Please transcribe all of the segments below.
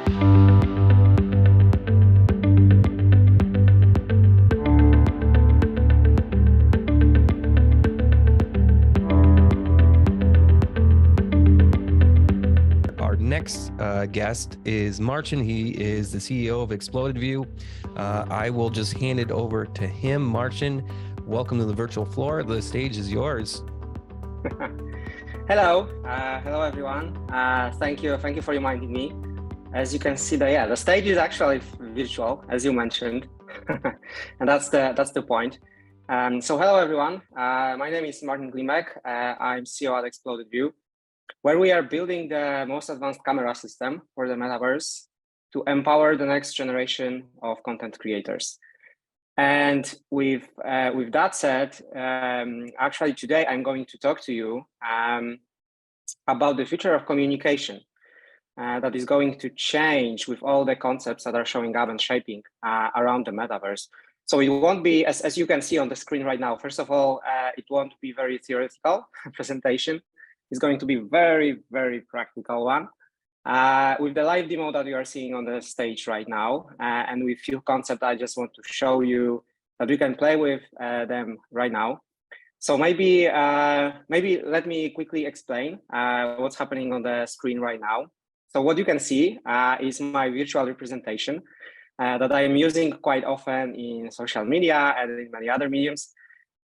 Our next guest is Marcin. He is the CEO of Explodedview. I will just hand it over to him. Marcin, welcome to the virtual floor. The stage is yours. Hello, hello everyone. Thank you for reminding me. As you can see, the stage is actually virtual, as you mentioned, and that's the point. So hello everyone. My name is Marcin Klimek. I'm CEO at Explodedview, where we are building the most advanced camera system for the Metaverse to empower the next generation of content creators. And with that said, actually today I'm going to talk to you about the future of communication that is going to change with all the concepts that are showing up and shaping around the Metaverse. So it won't be, as you can see on the screen right now, first of all, it won't be very theoretical presentation. It's going to be very, very practical one. With the live demo that you are seeing on the stage right now, and with few concepts, I just want to show you that we can play with them right now. So maybe let me quickly explain what's happening on the screen right now. So what you can see is my virtual representation that I am using quite often in social media and in many other mediums,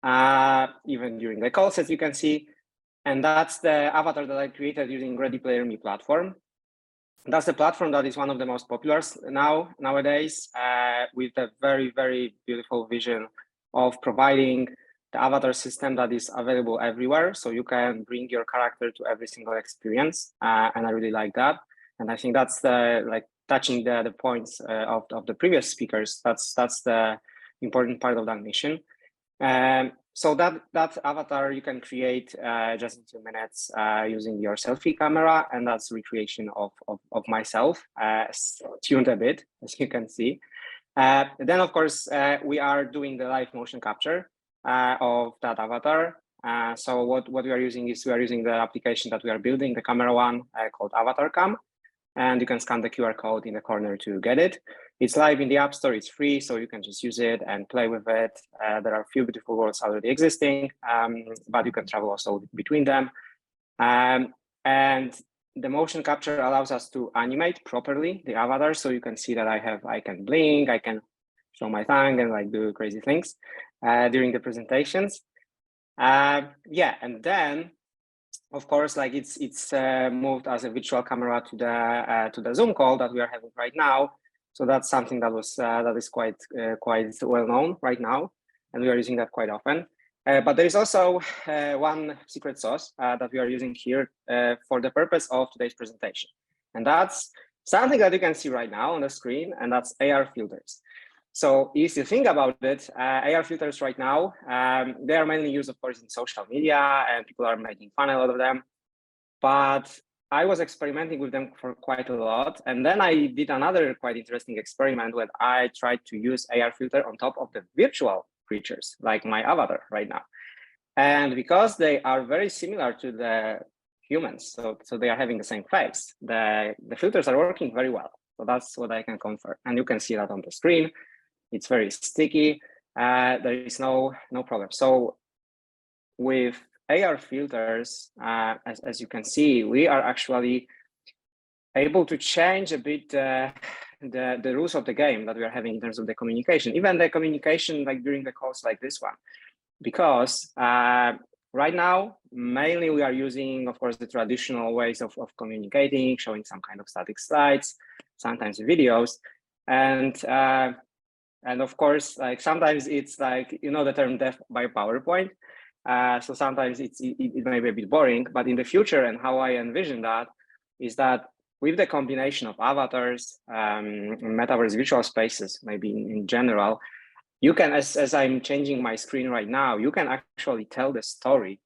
even during the calls, as you can see. And that's the avatar that I created using Ready Player Me platform. That's the platform that is one of the most popular nowadays, with a very, very beautiful vision of providing the avatar system that is available everywhere. So you can bring your character to every single experience. And I really like that. And I think that's touching the points of the previous speakers. That's the important part of that mission. So that avatar you can create just in 2 minutes using your selfie camera, and that's recreation of myself, tuned a bit, as you can see. Then, of course, we are doing the live motion capture of that avatar. So what we are using is the application that we are building, the camera one called Avatar Cam. And you can scan the QR code in the corner to get it. It's live in the App Store, it's free, so you can just use it and play with it. There are a few beautiful worlds already existing, but you can travel also between them. And the motion capture allows us to animate properly the avatar, so you can see that I can blink, I can show my tongue and do crazy things during the presentations. And then, of course, it's moved as a virtual camera to the Zoom call that we are having right now. So that's something that is quite well known right now, and we are using that quite often. But there is also one secret sauce that we are using here for the purpose of today's presentation, and that's something that you can see right now on the screen, and that's AR filters. So if you think about it, AR filters right now, they are mainly used, of course, in social media, and people are making fun a lot of them. But I was experimenting with them for quite a lot. And then I did another quite interesting experiment where I tried to use AR filter on top of the virtual creatures, like my avatar right now. And because they are very similar to the humans, so they are having the same face, the filters are working very well. So that's what I can confirm. And you can see that on the screen. It's very sticky. There is no problem. So with AR filters, as you can see, we are actually able to change a bit the rules of the game that we are having in terms of the communication, even the communication during the calls like this one, because right now mainly we are using, of course, the traditional ways of communicating, showing some kind of static slides, sometimes videos, and of course, sometimes it's the term death by PowerPoint. So sometimes it may be a bit boring, but in the future, and how I envision that, is that with the combination of avatars, metaverse virtual spaces, maybe in general, you can, as I'm changing my screen right now, you can actually tell the story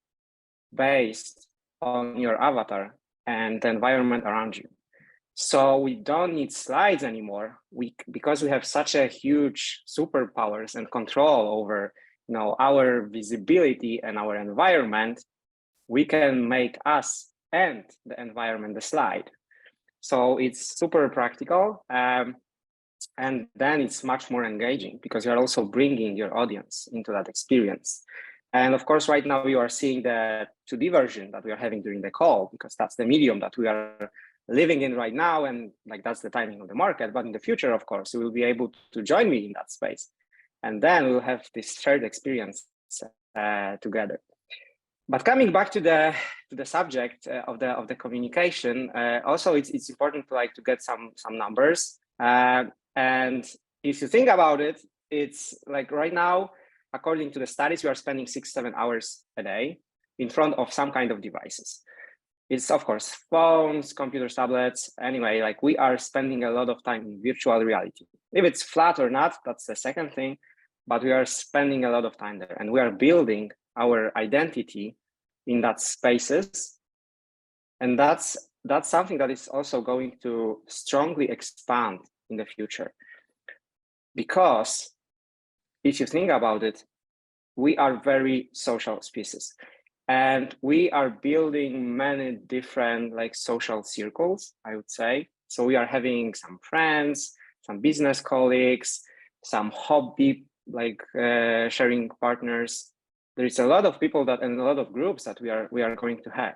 based on your avatar and the environment around you. So we don't need slides anymore. Because we have such a huge superpowers and control over our visibility and our environment, we can make us and the environment the slide. So it's super practical. And then it's much more engaging because you're also bringing your audience into that experience. And of course, right now you are seeing the 2D version that we are having during the call, because that's the medium that we are living in right now. And like, that's the timing of the market. But in the future, of course, you will be able to join me in that space. And then we'll have this shared experience together. But coming back to the subject of the communication, also it's important to get some numbers. And if you think about it, it's like right now, according to the studies, we are spending 6-7 hours a day in front of some kind of devices. It's of course phones, computers, tablets. Anyway, like we are spending a lot of time in virtual reality. If it's flat or not, that's the second thing. But we are spending a lot of time there, and we are building our identity in that spaces. And that's something that is also going to strongly expand in the future. Because if you think about it, we are very social species, and we are building many different like social circles, I would say. So we are having some friends, some business colleagues, some hobby like sharing partners. There is a lot of people that, and a lot of groups that we are going to have.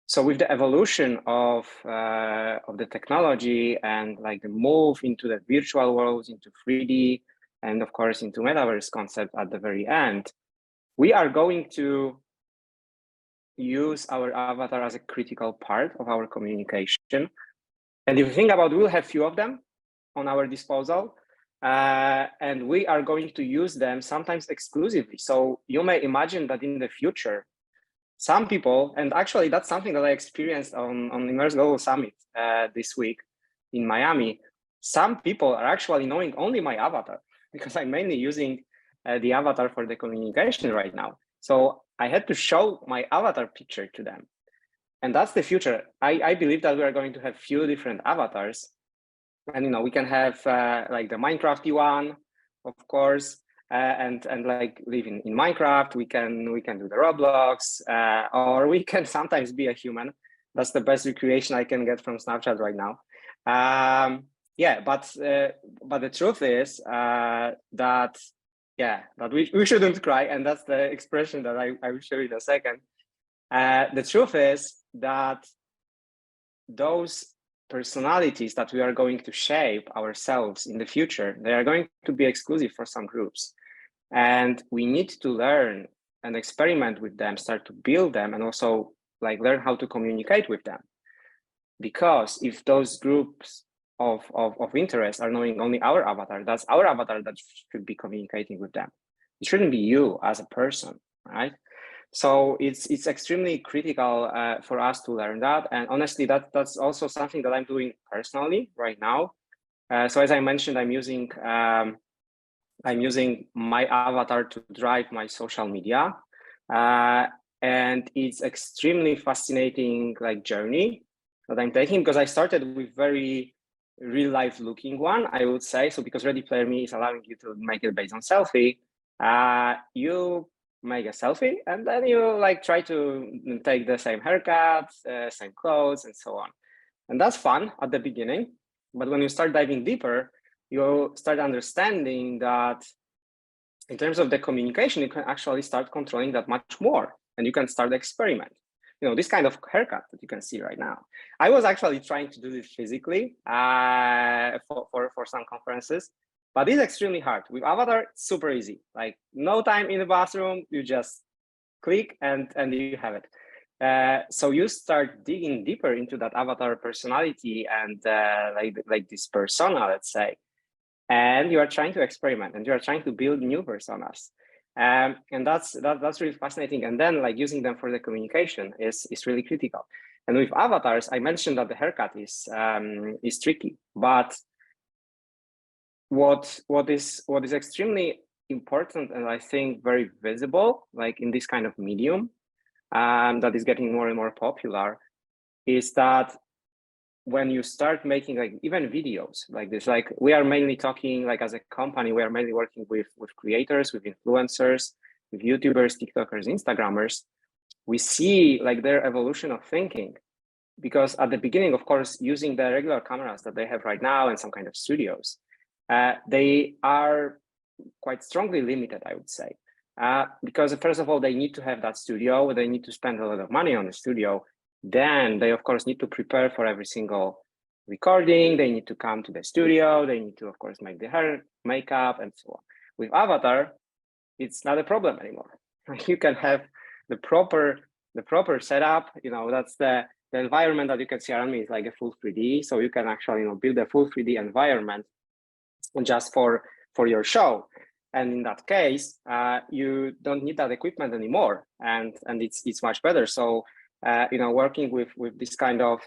So with the evolution of the technology and like the move into the virtual world, into 3D, and of course into Metaverse concept at the very end, we are going to use our avatar as a critical part of our communication. And if you think about it, we'll have few of them on our disposal, and we are going to use them sometimes exclusively. So you may imagine that in the future, some people, and actually that's something that I experienced on Immerse Global Summit this week in Miami. Some people are actually knowing only my avatar, because I'm mainly using the avatar for the communication right now. So I had to show my avatar picture to them. And that's the future. I believe that we are going to have few different avatars. And we can have like the Minecrafty one, of course. And like live in Minecraft, we can do the Roblox, or we can sometimes be a human. That's the best recreation I can get from Snapchat right now. Yeah, but the truth is that we shouldn't cry, and that's the expression that I will show you in a second. The truth is that those personalities that we are going to shape ourselves in the future, they are going to be exclusive for some groups. And we need to learn and experiment with them, start to build them, and also like learn how to communicate with them. Because if those groups of interest are knowing only our avatar, that's our avatar that should be communicating with them. It shouldn't be you as a person, right? So it's extremely critical for us to learn that. And honestly, that's also something that I'm doing personally right now. So as I mentioned, I'm using my avatar to drive my social media, and it's extremely fascinating like journey that I'm taking, because I started with very real life looking one, I would say. So because Ready Player Me is allowing you to make it based on selfie, you make a selfie and then you like try to take the same haircut, same clothes, and so on. And that's fun at the beginning, but when you start diving deeper, you start understanding that in terms of the communication, you can actually start controlling that much more, and you can start the experiment. This kind of haircut that you can see right now. I was actually trying to do this physically for some conferences, but it's extremely hard. With Avatar, it's super easy. Like no time in the bathroom, you just click and you have it. So you start digging deeper into that avatar personality and like this persona, let's say, and you are trying to experiment and you are trying to build new personas. And that's really fascinating. And then like using them for the communication is really critical. And with avatars, I mentioned that the haircut is tricky, but what is extremely important, and I think very visible, like in this kind of medium that is getting more and more popular, is that when you start making like even videos like this, like we are mainly talking like as a company, we are mainly working with creators, with influencers, with YouTubers, TikTokers, Instagrammers. We see like their evolution of thinking. because at the beginning, of course, using the regular cameras that they have right now in some kind of studios, they are quite strongly limited, I would say. Because first of all, they need to have that studio, they need to spend a lot of money on the studio. Then they, of course, need to prepare for every single recording. They need to come to the studio. They need to, of course, make the hair, makeup, and so on. With Avatar, it's not a problem anymore. You can have the proper setup. That's the environment that you can see around me is like a full 3D. So you can actually, build a full 3D environment just for your show. And in that case, you don't need that equipment anymore, and it's much better. So working with this kind of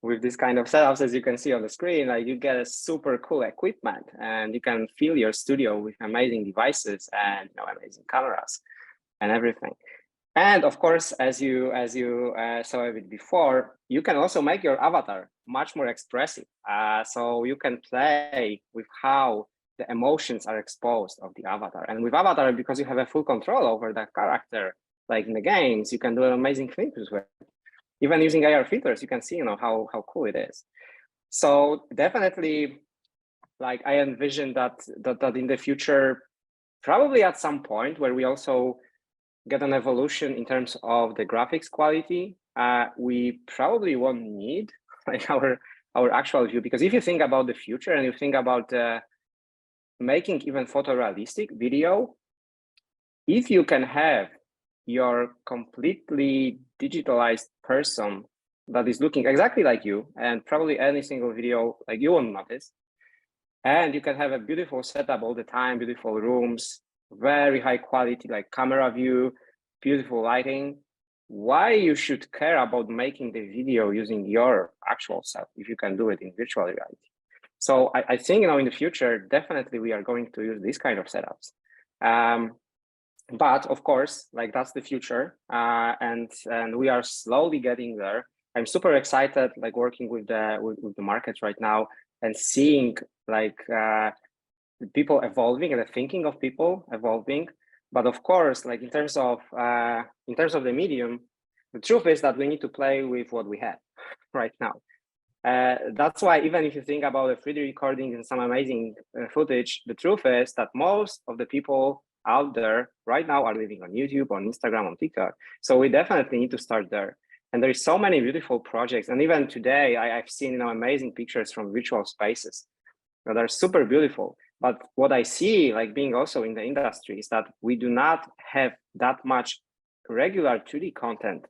setups, as you can see on the screen, like you get a super cool equipment, and you can fill your studio with amazing devices and amazing cameras and everything. And of course, as you saw a bit before, you can also make your avatar much more expressive. So you can play with how the emotions are exposed of the avatar. And with Avatar, because you have a full control over that character, like in the games, you can do amazing things with it. Even using AR filters, you can see, how cool it is. So definitely, like I envision that in the future, probably at some point where we also get an evolution in terms of the graphics quality, we probably won't need like our actual view. Because if you think about the future and you think about making even photorealistic video, if you can have your completely digitalized person that is looking exactly like you, and probably any single video like you won't notice, and you can have a beautiful setup all the time, beautiful rooms, very high quality like camera view, beautiful lighting, why you should care about making the video using your actual self if you can do it in virtual reality? So I think, in the future, definitely we are going to use these kind of setups. But of course, like that's the future, and we are slowly getting there. I'm super excited, like working with the markets right now and seeing like people evolving and the thinking of people evolving. But of course, like in terms of the medium, the truth is that we need to play with what we have right now. That's why even if you think about a 3D recording and some amazing footage, the truth is that most of the people out there right now are living on YouTube, on Instagram, on TikTok. So we definitely need to start there. And there is so many beautiful projects. And even today, I've seen amazing pictures from virtual spaces that are super beautiful. But what I see, like being also in the industry, is that we do not have that much regular 2D content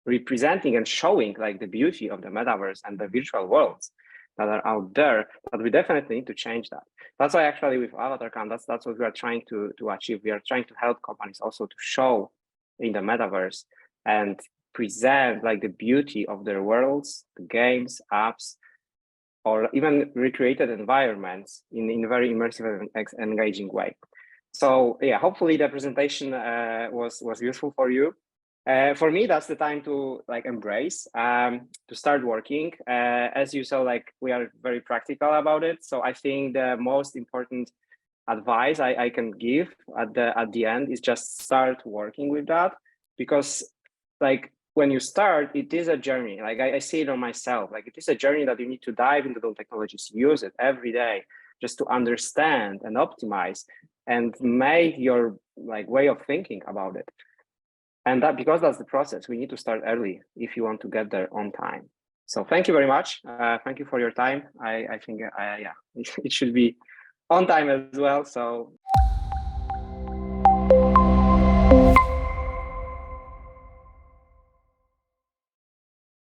representing and showing like the beauty of the metaverse and the virtual worlds that are out there. But we definitely need to change that. That's why actually with AvatarCam, that's what we are trying to achieve. We are trying to help companies also to show in the metaverse and present like the beauty of their worlds, the games, apps, or even recreated environments in a very immersive and engaging way. So yeah, hopefully the presentation was useful for you. For me, that's the time to like embrace, to start working. As you saw, like we are very practical about it. So I think the most important advice I can give at the end is just start working with that, because like when you start, it is a journey. Like I see it on myself. Like it is a journey that you need to dive into those technologies, use it every day, just to understand and optimize and make your like way of thinking about it. And that, because that's the process, we need to start early if you want to get there on time. So thank you very much. Thank you for your time. I think, yeah, it should be on time as well. So